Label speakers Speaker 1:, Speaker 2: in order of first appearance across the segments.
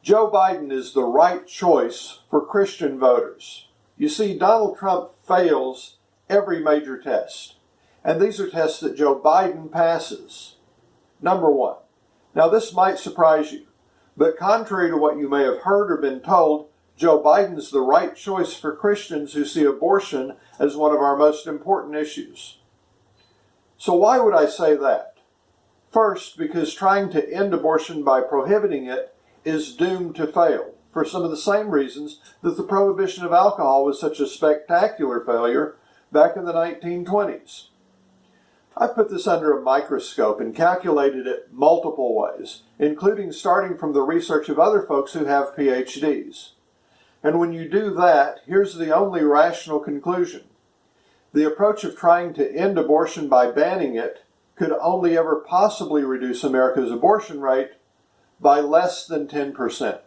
Speaker 1: Joe Biden is the right choice for Christian voters. You see, Donald Trump fails every major test, and these are tests that Joe Biden passes. Number one. Now, this might surprise you, but contrary to what you may have heard or been told, Joe Biden's the right choice for Christians who see abortion as one of our most important issues. So why would I say that? First, because trying to end abortion by prohibiting it is doomed to fail, for some of the same reasons that the prohibition of alcohol was such a spectacular failure back in the 1920s. I've put this under a microscope and calculated it multiple ways, including starting from the research of other folks who have PhDs. And when you do that, here's the only rational conclusion. The approach of trying to end abortion by banning it could only ever possibly reduce America's abortion rate by less than 10%.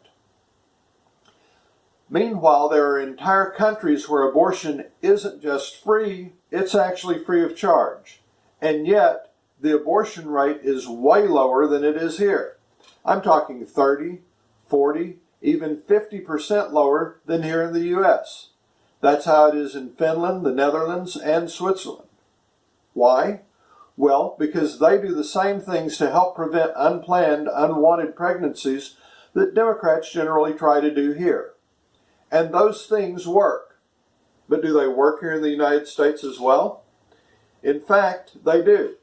Speaker 1: Meanwhile, there are entire countries where abortion isn't just free, it's actually free of charge. And yet, the abortion rate is way lower than it is here. I'm talking 30, 40, even 50% lower than here in the US. That's how it is in Finland, the Netherlands, and Switzerland. Why? Well, because they do the same things to help prevent unplanned, unwanted pregnancies that Democrats generally try to do here. And those things work. But do they work here in the United States as well? In fact, they do.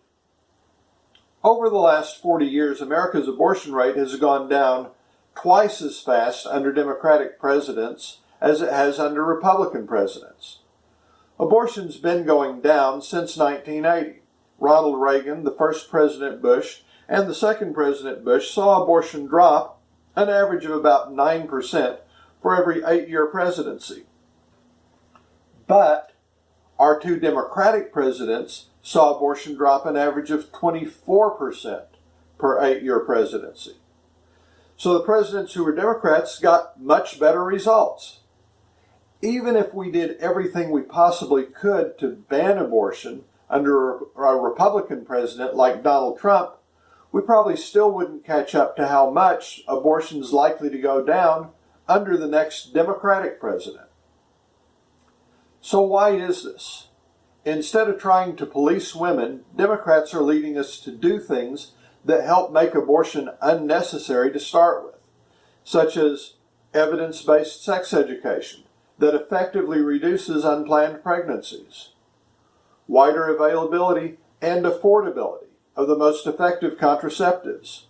Speaker 1: Over the last 40 years, America's abortion rate has gone down twice as fast under Democratic presidents as it has under Republican presidents. Abortion's been going down since 1980. Ronald Reagan, the first President Bush, and the second President Bush saw abortion drop an average of about 9% for every 8-year presidency. But our two Democratic presidents saw abortion drop an average of 24% per 8-year presidency. So the presidents who were Democrats got much better results. Even if we did everything we possibly could to ban abortion under a Republican president like Donald Trump, we probably still wouldn't catch up to how much abortion's likely to go down under the next Democratic president. So why is this? Instead of trying to police women, Democrats are leading us to do things that help make abortion unnecessary to start with, such as evidence-based sex education that effectively reduces unplanned pregnancies, wider availability and affordability of the most effective contraceptives,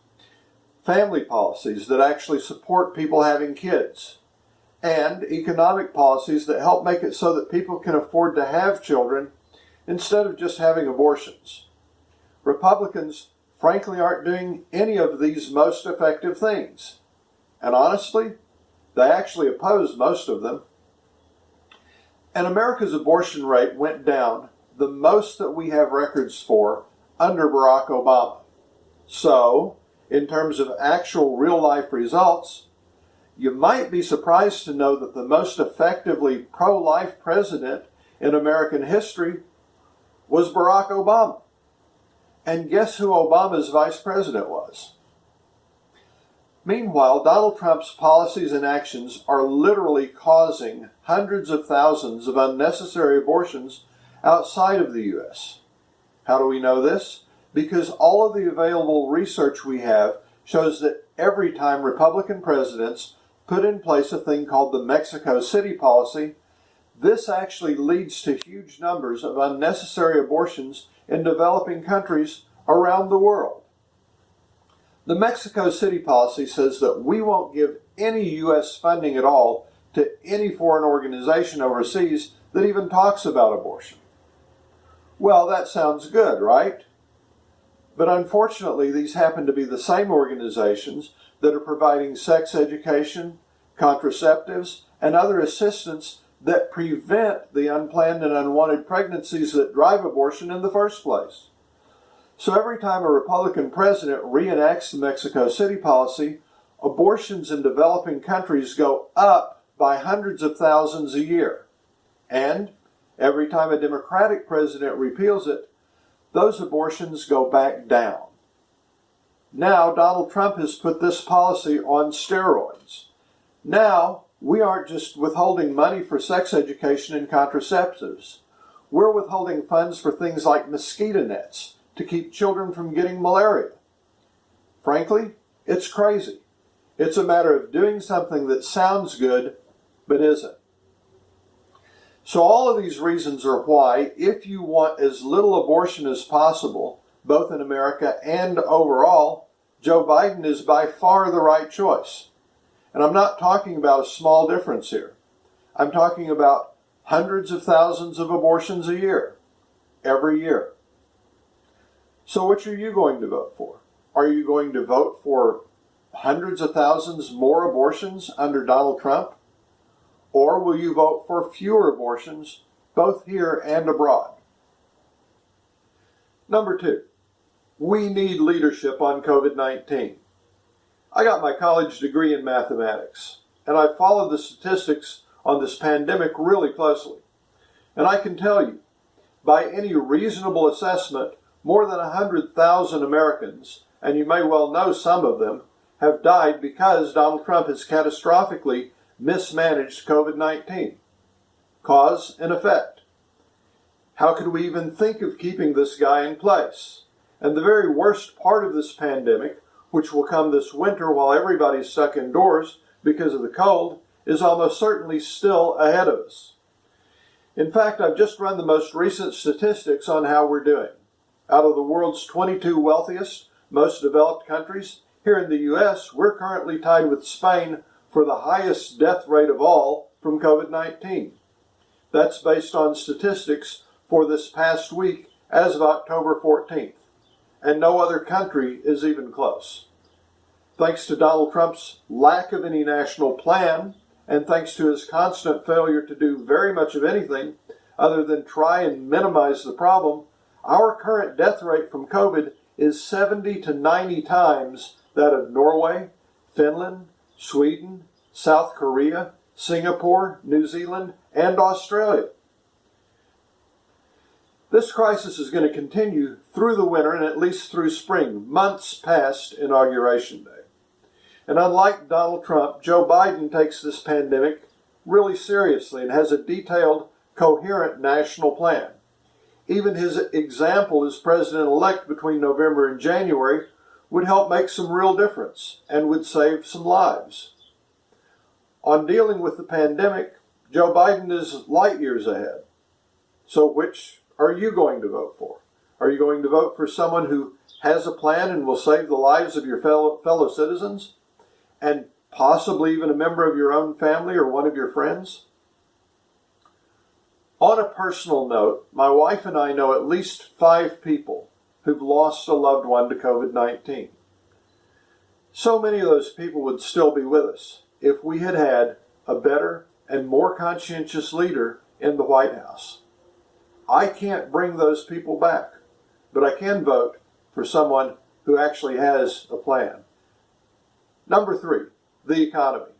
Speaker 1: family policies that actually support people having kids, and economic policies that help make it so that people can afford to have children instead of just having abortions. Republicans, frankly, aren't doing any of these most effective things. And honestly, they actually oppose most of them. And America's abortion rate went down the most that we have records for under Barack Obama. So, in terms of actual real-life results, you might be surprised to know that the most effectively pro-life president in American history was Barack Obama. And guess who Obama's vice president was? Meanwhile, Donald Trump's policies and actions are literally causing hundreds of thousands of unnecessary abortions outside of the U.S. How do we know this? Because all of the available research we have shows that every time Republican presidents put in place a thing called the Mexico City policy, this actually leads to huge numbers of unnecessary abortions in developing countries around the world. The Mexico City policy says that we won't give any U.S. funding at all to any foreign organization overseas that even talks about abortion. Well, that sounds good, right? But unfortunately, these happen to be the same organizations that are providing sex education, contraceptives, and other assistance that prevent the unplanned and unwanted pregnancies that drive abortion in the first place. So every time a Republican president reenacts the Mexico City policy, abortions in developing countries go up by hundreds of thousands a year. And every time a Democratic president repeals it, those abortions go back down. Now Donald Trump has put this policy on steroids. Now we aren't just withholding money for sex education and contraceptives. We're withholding funds for things like mosquito nets to keep children from getting malaria. Frankly, it's crazy. It's a matter of doing something that sounds good, but isn't. So all of these reasons are why, if you want as little abortion as possible, both in America and overall, Joe Biden is by far the right choice. And I'm not talking about a small difference here. I'm talking about hundreds of thousands of abortions a year, every year. So which are you going to vote for? Are you going to vote for hundreds of thousands more abortions under Donald Trump? Or will you vote for fewer abortions, both here and abroad? Number 2, we need leadership on COVID-19. I got my college degree in mathematics, and I followed the statistics on this pandemic really closely. And I can tell you, by any reasonable assessment, more than 100,000 Americans, and you may well know some of them, have died because Donald Trump has catastrophically mismanaged COVID-19. Cause and effect. How could we even think of keeping this guy in place? And the very worst part of this pandemic, which will come this winter while everybody's stuck indoors because of the cold, is almost certainly still ahead of us. In fact, I've just run the most recent statistics on how we're doing. Out of the world's 22 wealthiest, most developed countries, here in the U.S., we're currently tied with Spain for the highest death rate of all from COVID-19. That's based on statistics for this past week as of October 14th. And no other country is even close. Thanks to Donald Trump's lack of any national plan, and thanks to his constant failure to do very much of anything other than try and minimize the problem, our current death rate from COVID is 70 to 90 times that of Norway, Finland, Sweden, South Korea, Singapore, New Zealand, and Australia. This crisis is going to continue through the winter and at least through spring, months past Inauguration Day. And unlike Donald Trump, Joe Biden takes this pandemic really seriously and has a detailed, coherent national plan. Even his example as president-elect between November and January would help make some real difference and would save some lives. On dealing with the pandemic, Joe Biden is light years ahead. So which are you going to vote for? Are you going to vote for someone who has a plan and will save the lives of your fellow citizens, and possibly even a member of your own family or one of your friends? On a personal note, my wife and I know at least 5 people who've lost a loved one to COVID-19. So many of those people would still be with us if we had had a better and more conscientious leader in the White House. I can't bring those people back, but I can vote for someone who actually has a plan. Number 3, the economy.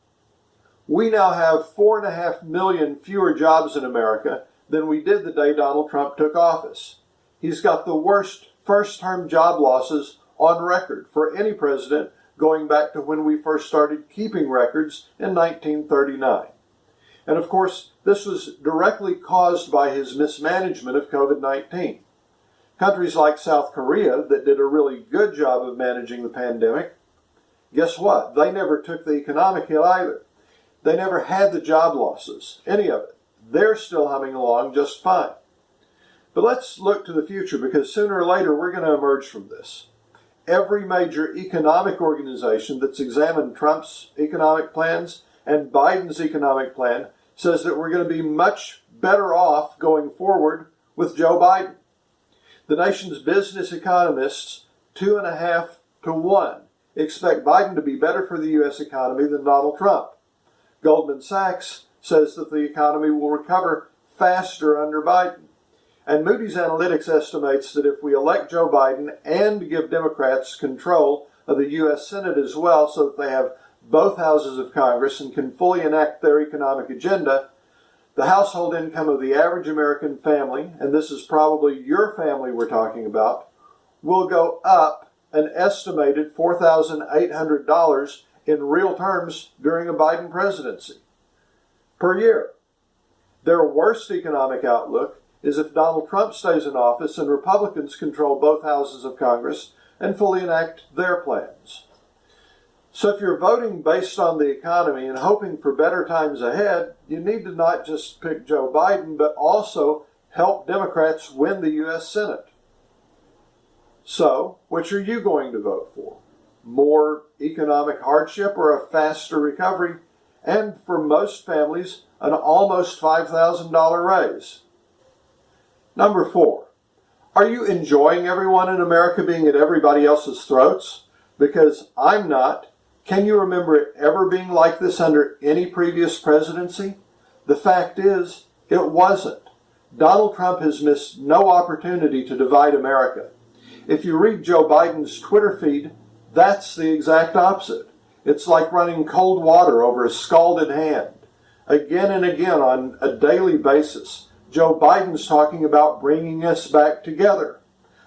Speaker 1: We now have 4.5 million fewer jobs in America than we did the day Donald Trump took office. He's got the worst first-term job losses on record for any president going back to when we first started keeping records in 1939. And of course, this was directly caused by his mismanagement of COVID-19. Countries like South Korea that did a really good job of managing the pandemic, guess what? They never took the economic hit either. They never had the job losses, any of it. They're still humming along just fine. But let's look to the future, because sooner or later we're going to emerge from this. Every major economic organization that's examined Trump's economic plans and Biden's economic plan says that we're going to be much better off going forward with Joe Biden. The nation's business economists, 2.5 to 1, expect Biden to be better for the U.S. economy than Donald Trump. Goldman Sachs says that the economy will recover faster under Biden. And Moody's Analytics estimates that if we elect Joe Biden and give Democrats control of the U.S. Senate as well, so that they have both houses of Congress and can fully enact their economic agenda, the household income of the average American family, and this is probably your family we're talking about, will go up an estimated $4,800 in real terms during a Biden presidency per year. Their worst economic outlook is if Donald Trump stays in office and Republicans control both houses of Congress and fully enact their plans. So if you're voting based on the economy and hoping for better times ahead, you need to not just pick Joe Biden, but also help Democrats win the U.S. Senate. So, which are you going to vote for? More economic hardship or a faster recovery? And for most families, an almost $5,000 raise. Number 4, are you enjoying everyone in America being at everybody else's throats? Because I'm not. Can you remember it ever being like this under any previous presidency? The fact is, it wasn't. Donald Trump has missed no opportunity to divide America. If you read Joe Biden's Twitter feed, that's the exact opposite. It's like running cold water over a scalded hand. Again and again on a daily basis, Joe Biden's talking about bringing us back together.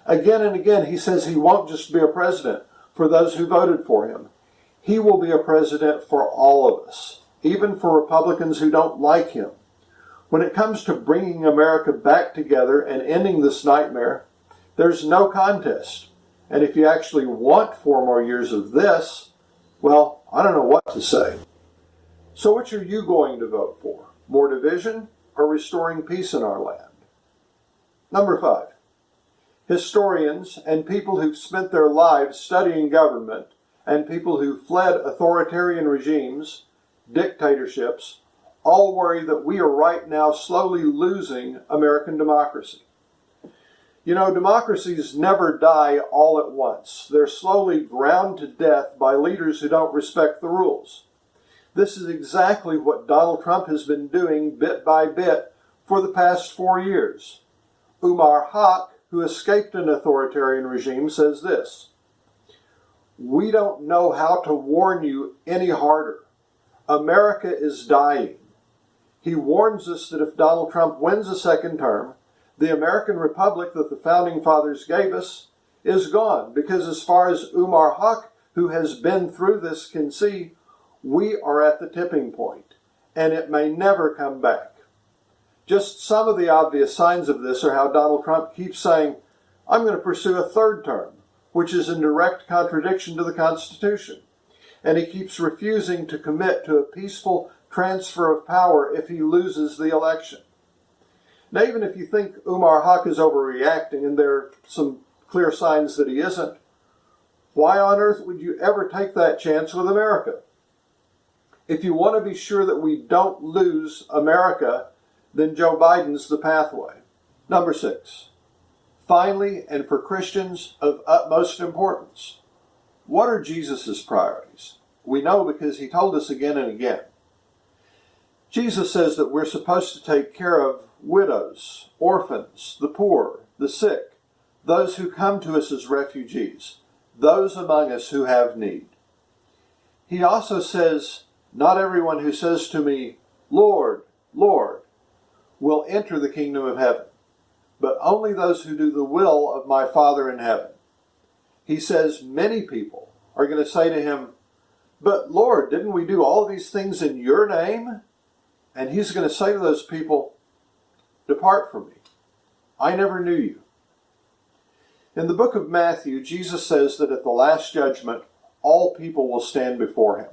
Speaker 1: Again and again, he says he won't just be a president for those who voted for him. He will be a president for all of us, even for Republicans who don't like him. When it comes to bringing America back together and ending this nightmare, there's no contest. And if you actually want 4 more years of this, well, I don't know what to say. So which are you going to vote for? More division or restoring peace in our land? Number 5. Historians and people who've spent their lives studying government and people who fled authoritarian regimes, dictatorships, all worry that we are right now slowly losing American democracy. You know, democracies never die all at once. They're slowly ground to death by leaders who don't respect the rules. This is exactly what Donald Trump has been doing bit by bit for the past 4 years. Umar Haq, who escaped an authoritarian regime, says this: "We don't know how to warn you any harder. America is dying." He warns us that if Donald Trump wins a second term, the American Republic that the Founding Fathers gave us is gone, because as far as Umar Haq, who has been through this, can see, we are at the tipping point, and it may never come back. Just some of the obvious signs of this are how Donald Trump keeps saying, "I'm going to pursue a third term," which is in direct contradiction to the Constitution. And he keeps refusing to commit to a peaceful transfer of power if he loses the election. Now, even if you think Umar Haq is overreacting, and there are some clear signs that he isn't, why on earth would you ever take that chance with America? If you want to be sure that we don't lose America, then Joe Biden's the pathway. Number 6. Finally, and for Christians of utmost importance, what are Jesus' priorities? We know because he told us again and again. Jesus says that we're supposed to take care of widows, orphans, the poor, the sick, those who come to us as refugees, those among us who have need. He also says, "Not everyone who says to me, 'Lord, Lord,' will enter the kingdom of heaven, but only those who do the will of my Father in heaven." He says many people are going to say to him, "But Lord, didn't we do all these things in your name?" And he's going to say to those people, "Depart from me. I never knew you." In the book of Matthew, Jesus says that at the last judgment, all people will stand before him,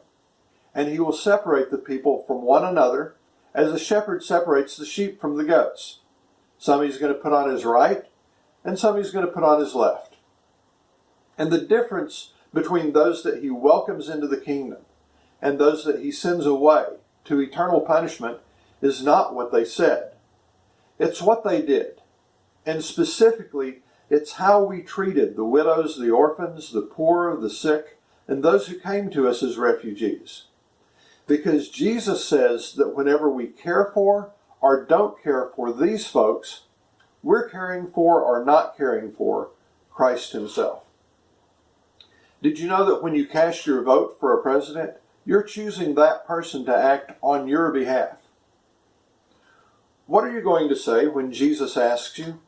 Speaker 1: and he will separate the people from one another as a shepherd separates the sheep from the goats. Some he's going to put on his right, and some he's going to put on his left. And the difference between those that he welcomes into the kingdom and those that he sends away to eternal punishment is not what they said. It's what they did. And specifically, it's how we treated the widows, the orphans, the poor, the sick, and those who came to us as refugees. Because Jesus says that whenever we care for or don't care for these folks, we're caring for or not caring for Christ himself. Did you know that when you cast your vote for a president, you're choosing that person to act on your behalf? What are you going to say when Jesus asks you,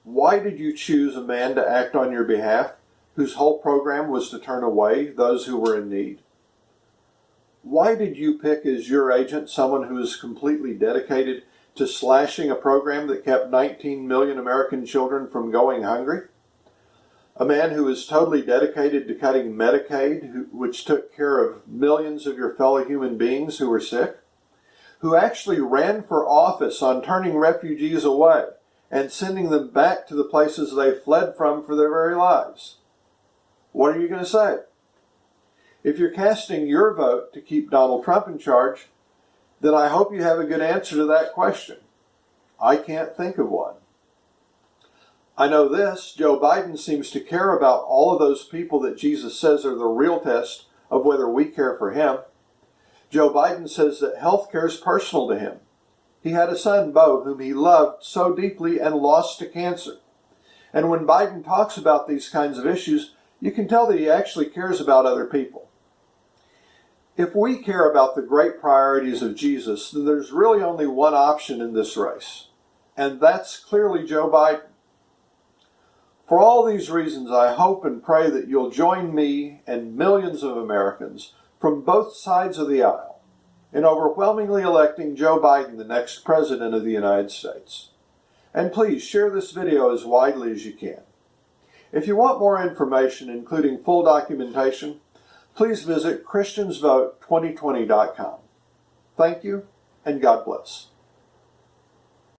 Speaker 1: "Why did you choose a man to act on your behalf whose whole program was to turn away those who were in need? Why did you pick as your agent someone who is completely dedicated to slashing a program that kept 19 million American children from going hungry? A man who is totally dedicated to cutting Medicaid, which took care of millions of your fellow human beings who were sick? Who actually ran for office on turning refugees away and sending them back to the places they fled from for their very lives? What are you going to say? If you're casting your vote to keep Donald Trump in charge, then I hope you have a good answer to that question. I can't think of one. I know this: Joe Biden seems to care about all of those people that Jesus says are the real test of whether we care for him. Joe Biden says that health care is personal to him. He had a son, Beau, whom he loved so deeply and lost to cancer. And when Biden talks about these kinds of issues, you can tell that he actually cares about other people. If we care about the great priorities of Jesus, then there's really only one option in this race, and that's clearly Joe Biden. For all these reasons, I hope and pray that you'll join me and millions of Americans from both sides of the aisle in overwhelmingly electing Joe Biden the next President of the United States. And please share this video as widely as you can. If you want more information, including full documentation, please visit ChristiansVote2020.com. Thank you, and God bless.